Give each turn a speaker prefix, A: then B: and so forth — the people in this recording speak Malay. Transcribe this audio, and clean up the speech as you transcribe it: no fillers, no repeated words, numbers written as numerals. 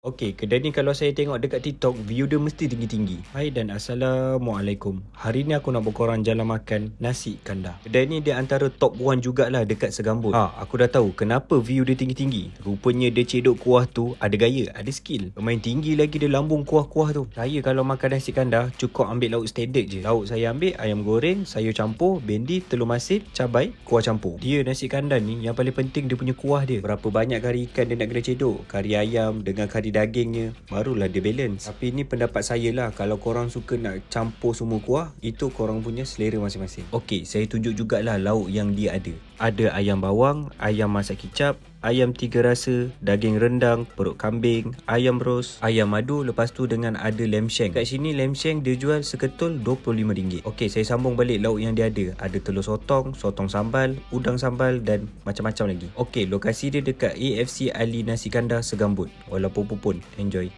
A: Okey, kedai ni kalau saya tengok dekat TikTok, view dia mesti tinggi-tinggi. Hai dan Assalamualaikum. Hari ni aku nak bawa korang jalan makan nasi kandar. Kedai ni dia antara top 1 jugalah dekat Segambut. Aku dah tahu kenapa view dia tinggi-tinggi. Rupanya dia cedok kuah tu ada gaya, ada skill. Main tinggi lagi dia lambung kuah-kuah tu. Saya kalau makan nasi kandar, cukup ambil lauk standard je. Lauk saya ambil ayam goreng, sayur campur, bendi, telur masin, cabai, kuah campur. Dia nasi kandar ni yang paling penting dia punya kuah dia. Berapa banyak kari ikan dia nak kena cedok. Kari ayam dengan kari dagingnya, barulah dia balance. Tapi ni pendapat saya lah, kalau korang suka nak campur semua kuah, itu korang punya selera masing-masing. Okey, saya tunjuk jugalah lauk yang dia ada. Ada ayam bawang, ayam masak kicap, ayam 3 rasa, daging rendang, perut kambing, ayam ros, ayam madu, lepas tu dengan ada lamb shank. Kat sini lamb shank dia jual seketul RM25. Okey, saya sambung balik lauk yang dia ada. Ada telur sotong, sotong sambal, udang sambal dan macam-macam lagi. Okey, lokasi dia dekat AFC Ali Nasi Kandar Segambut. Walaupun pun enjoy.